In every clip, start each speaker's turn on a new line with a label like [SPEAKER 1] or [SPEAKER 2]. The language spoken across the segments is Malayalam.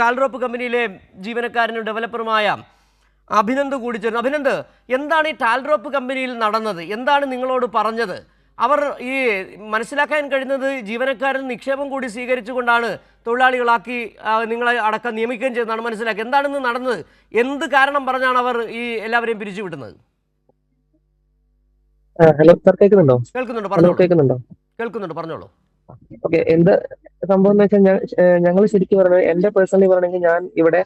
[SPEAKER 1] ടാൽറോപ്പ് കമ്പനിയിലെ ജീവനക്കാരനും ഡെവലപ്പറുമായ അഭിനന്ദ് കൂടി ചേർന്നു. അഭിനന്ദ്, എന്താണ് ഈ ടാൽറോപ്പ് കമ്പനിയിൽ നടന്നത്? എന്താണ് നിങ്ങളോട് പറഞ്ഞത്? അവർ ഈ മനസ്സിലാക്കാൻ കഴിയുന്നത് ജീവനക്കാരൻ നിക്ഷേപം കൂടി സ്വീകരിച്ചുകൊണ്ടാണ് തൊഴിലാളികളാക്കി നിങ്ങളെ അടക്കം നിയമിക്കുകയും ചെയ്തതാണ് മനസ്സിലാക്കി. എന്താണെന്ന് നടന്നത്? എന്ത് കാരണം പറഞ്ഞാണ് അവർ ഈ എല്ലാവരെയും പിരിച്ചുവിടുന്നത്?
[SPEAKER 2] ഹലോ സാർ, കേൾക്കുന്നുണ്ടോ?
[SPEAKER 1] കേൾക്കുന്നുണ്ട്,
[SPEAKER 2] ഹലോ,
[SPEAKER 1] പറഞ്ഞോളൂ.
[SPEAKER 2] കേൾക്കുന്നുണ്ടോ?
[SPEAKER 1] കേൾക്കുന്നുണ്ട്, പറഞ്ഞോളൂ.
[SPEAKER 2] ഓക്കെ. എന്ത് സംഭവം എന്ന് വെച്ചാൽ ഞങ്ങൾ ശരിക്കും പറഞ്ഞത്, എന്റെ പേഴ്സണലി പറയണമെങ്കിൽ ഞാൻ ഇവിടെ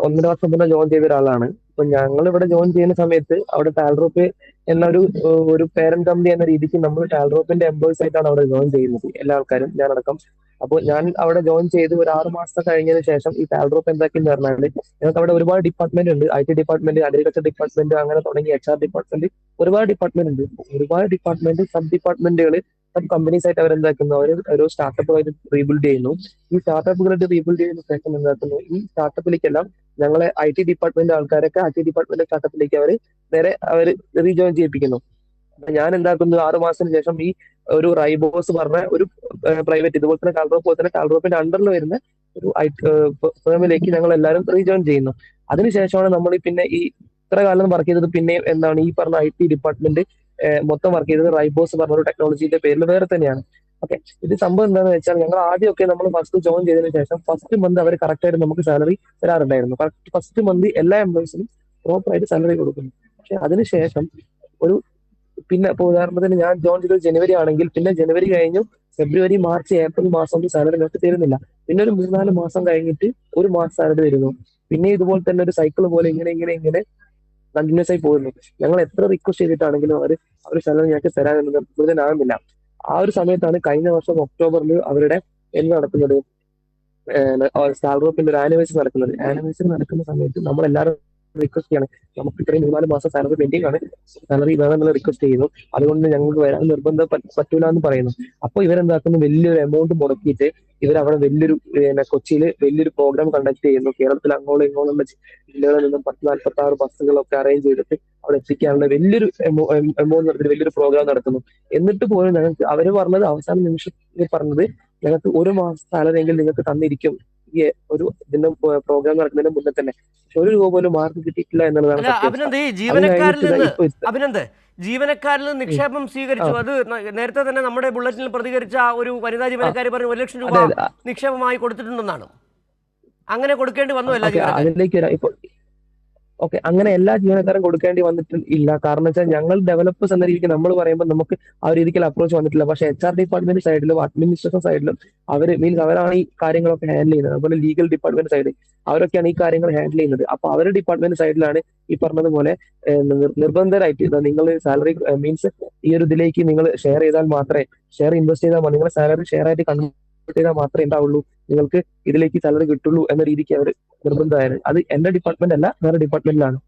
[SPEAKER 2] 1.5 വർഷം മുന്നേ ജോയിൻ ചെയ്ത ഒരാളാണ്. അപ്പൊ ഞങ്ങൾ ഇവിടെ ജോയിൻ ചെയ്യുന്ന സമയത്ത് അവിടെ ടാൽറോപ്പ് എന്ന ഒരു പേരന്റ് കമ്പനി എന്ന രീതിക്ക് നമ്മൾ ടാൽറോപ്പിന്റെ എംപ്ലോയീസ് ആയിട്ടാണ് അവിടെ ജോയിൻ ചെയ്യുന്നത്, എല്ലാ ആൾക്കാരും, ഞാനടക്കം. അപ്പോൾ ഞാൻ അവിടെ ജോയിൻ ചെയ്ത് ഒരു 6 മാസം കഴിഞ്ഞതിന് ശേഷം ഈ ടാൽറോപ്പ് എന്താക്കിയെന്ന് പറഞ്ഞാൽ, ഞങ്ങൾക്ക് അവിടെ ഒരുപാട് ഡിപ്പാർട്ട്മെന്റ് ഉണ്ട്. IT ഡിപ്പാർട്ട്മെന്റ്, അഗ്രികൾച്ചർ ഡിപ്പാർട്ട്മെന്റ്, അങ്ങനെ തുടങ്ങി HR ഡിപ്പാർട്ട്മെന്റ്, ഒരുപാട് ഡിപ്പാർട്ട്മെന്റ് ഉണ്ട്. ഒരുപാട് ഡിപ്പാർട്ട്മെന്റ്, സബ് ഡിപ്പാർട്ട്മെന്റുകൾ, സബ് കമ്പനീസ് ആയിട്ട് അവരെന്താക്കുന്നു, ഒരു സ്റ്റാർട്ടപ്പുമായിട്ട് റീബിൽഡ് ചെയ്യുന്നു. ഈ സ്റ്റാർട്ടപ്പുകളായിട്ട് റീബിൽഡ് ചെയ്യുന്ന ശേഷം എന്താക്കുന്നു, ഈ സ്റ്റാർട്ടപ്പിലേക്കെല്ലാം ഞങ്ങളെ IT ഡിപ്പാർട്ട്മെന്റ് ആൾക്കാരൊക്കെ IT ഡിപ്പാർട്ട്മെന്റ് സ്റ്റാർട്ടപ്പിലേക്ക് അവർ റീജോയിൻ ചെയ്യിപ്പിക്കുന്നു. ഞാൻ എന്താക്കുന്നു, 6 മാസത്തിന് ശേഷം ഈ ഒരു റൈബോസ് പറഞ്ഞ ഒരു പ്രൈവറ്റ്, ഇതുപോലെ തന്നെ ടാൽറോപ്പ് പോലെ തന്നെ ടാൽറോപ്പിന്റെ അണ്ടറിൽ വരുന്ന ഒരു ഫേമിലേക്ക് ഞങ്ങൾ എല്ലാവരും റീജോയിൻ ചെയ്യുന്നു. അതിനുശേഷമാണ് നമ്മൾ പിന്നെ ഈ ഇത്ര കാലം വർക്ക് ചെയ്തത് പിന്നെ എന്താണ് ഈ പറഞ്ഞ IT ഡിപ്പാർട്ട്മെന്റ് മൊത്തം വർക്ക് ചെയ്തത് റൈബോസ് പറഞ്ഞ ഒരു ടെക്നോളജിയുടെ പേരിൽ വേറെ തന്നെയാണ്. ഓക്കെ. ഇത് സംഭവം എന്താണെന്ന് വെച്ചാൽ, ഞങ്ങൾ ആദ്യമൊക്കെ നമ്മൾ ഫസ്റ്റ് ജോയിൻ ചെയ്തതിനു ശേഷം ഫസ്റ്റ് മന്ത് അവർ കറക്റ്റ് ആയിട്ട് നമുക്ക് സാലറി തരാറുണ്ടായിരുന്നു. ഫസ്റ്റ് മന്ത് എല്ലാ എംപ്ലോയീസിനും പ്രോപ്പർ ആയിട്ട് സാലറി കൊടുക്കുന്നു. പക്ഷെ അതിനുശേഷം ഒരു പിന്നെ ഇപ്പോൾ ഉദാഹരണത്തിന് ഞാൻ ജോയിൻ ചെയ്തത് ജനുവരി ആണെങ്കിൽ, പിന്നെ ജനുവരി കഴിഞ്ഞു ഫെബ്രുവരി, മാർച്ച്, ഏപ്രിൽ മാസം ഒന്നും സാലറി നിങ്ങൾക്ക് തരുന്നില്ല. പിന്നെ ഒരു 3-4 മാസം കഴിഞ്ഞിട്ട് ഒരു മാസം സാലറി തരുന്നു. പിന്നെ ഇതുപോലെ തന്നെ ഒരു സൈക്കിൾ പോലെ ഇങ്ങനെ കണ്ടിന്യൂസ് ആയി പോകുന്നു. ഞങ്ങൾ എത്ര റിക്വസ്റ്റ് ചെയ്തിട്ടാണെങ്കിലും അവർ സാലറി ഞങ്ങൾക്ക് തരാനൊന്നും നിർബന്ധനാകുന്നില്ല. ആ ഒരു സമയത്താണ് കഴിഞ്ഞ വർഷം ഒക്ടോബറിൽ അവരുടെ നടക്കുന്നത്, സ്റ്റാർറോപ്പിന്റെ ഒരു ആനിവേഴ്സറി നടക്കുന്ന സമയത്ത് നമ്മൾ എല്ലാവരും റിക്വസ്റ്റ് ചെയ്യണം, നമുക്ക് ഇത്രയും 3-4 മാസം സാലറി പെൻഡിങ് ആണ്, സാലറി വേണമെന്നുള്ള റിക്വസ്റ്റ് ചെയ്യുന്നു. അതുകൊണ്ട് ഞങ്ങൾക്ക് വരാൻ നിർബന്ധം പറ്റൂല എന്ന് പറയുന്നു. അപ്പൊ ഇവരെന്താക്കുന്നു, വലിയൊരു എമൗണ്ട് മുടക്കിയിട്ട് ഇവരവിടെ കൊച്ചിയിൽ വലിയൊരു പ്രോഗ്രാം കണ്ടക്ട് ചെയ്യുന്നു. കേരളത്തിൽ അങ്ങോളം ഇങ്ങോളം ജില്ലകളിൽ നിന്നും 10-46 ബസ്സുകളൊക്കെ അറേഞ്ച് ചെയ്തിട്ട് അവിടെ എത്തിക്കാനുള്ള വലിയൊരു എമൗണ്ട് നടത്തിയിട്ട് വലിയൊരു പ്രോഗ്രാം നടത്തുന്നു. എന്നിട്ട് പോലും ഞങ്ങൾക്ക് അവര് പറഞ്ഞത്, അവസാന നിമിഷത്തിൽ പറഞ്ഞത്, ഞങ്ങൾക്ക് 1 മാസം സാലറി എങ്കിൽ നിങ്ങൾക്ക് തന്നിരിക്കും ഈ ഇതിന്റെ പ്രോഗ്രാം നടക്കുന്നതിന് മുന്നേ തന്നെ. പക്ഷെ 1 രൂപ പോലും മാർക്ക് കിട്ടിയിട്ടില്ല എന്നുള്ളതാണ് സത്യാവസ്ഥ.
[SPEAKER 1] അഭിനന്ദ്, ഈ ജീവനക്കാരിൽ നിന്ന് നിക്ഷേപം സ്വീകരിച്ചു. അത് നേരത്തെ തന്നെ നമ്മുടെ ബുള്ളറ്റിനിൽ പ്രതികരിച്ച ഒരു വനിതാ ജീവനക്കാരി പറഞ്ഞു 1 ലക്ഷം രൂപ നിക്ഷേപമായി കൊടുത്തിട്ടുണ്ടെന്നാണ്. അങ്ങനെ കൊടുക്കേണ്ടി വന്നു എല്ലാ ജീവനക്കാരും?
[SPEAKER 2] അതിലേക്ക് വരാം. ഇപ്പൊ ഓക്കെ, അങ്ങനെ എല്ലാ ജീവനക്കാരും കൊടുക്കേണ്ടി വന്നിട്ടില്ല. കാരണം വെച്ചാൽ ഞങ്ങൾ ഡെവലപ്പേഴ്സ് എന്ന രീതിക്ക് നമ്മൾ പറയുമ്പോൾ നമുക്ക് ആ ഒരു രീതിക്കുള്ള അപ്രോച്ച് വന്നിട്ടില്ല. പക്ഷേ HR ഡിപ്പാർട്ട്മെന്റ് സൈഡിലും അഡ്മിനിസ്ട്രേഷൻ സൈഡിലും അവരാണ് ഈ കാര്യങ്ങളൊക്കെ ഹാൻഡിൽ ചെയ്യുന്നത്. അതുപോലെ ലീഗൽ ഡിപ്പാർട്ട്മെന്റ് സൈഡിൽ അവരൊക്കെയാണ് ഈ കാര്യങ്ങൾ ഹാൻഡിൽ ചെയ്യുന്നത്. അപ്പൊ അവരുടെ ഡിപ്പാർട്ട്മെന്റ് സൈഡിലാണ് ഈ പറഞ്ഞതുപോലെ നിർബന്ധരായിട്ട് നിങ്ങൾ സാലറി ഈ ഒരു ഇതിലേക്ക് നിങ്ങൾ ഷെയർ ചെയ്താൽ മാത്രമേ, ഇൻവെസ്റ്റ് ചെയ്താൽ മതി, നിങ്ങൾ സാലറി ഷെയർ ആയിട്ട് കൺവേർട്ട് ചെയ്താൽ മാത്രമേ ഉണ്ടാവുള്ളൂ, നിങ്ങൾക്ക് ഇതിലേക്ക് സാലറി കിട്ടുള്ളൂ എന്ന രീതിക്ക് അവർ നിർബന്ധമായത്. അത് എന്റെ ഡിപ്പാർട്ട്മെന്റ് അല്ല, വേറെ ഡിപ്പാർട്ട്മെന്റിലാണ്.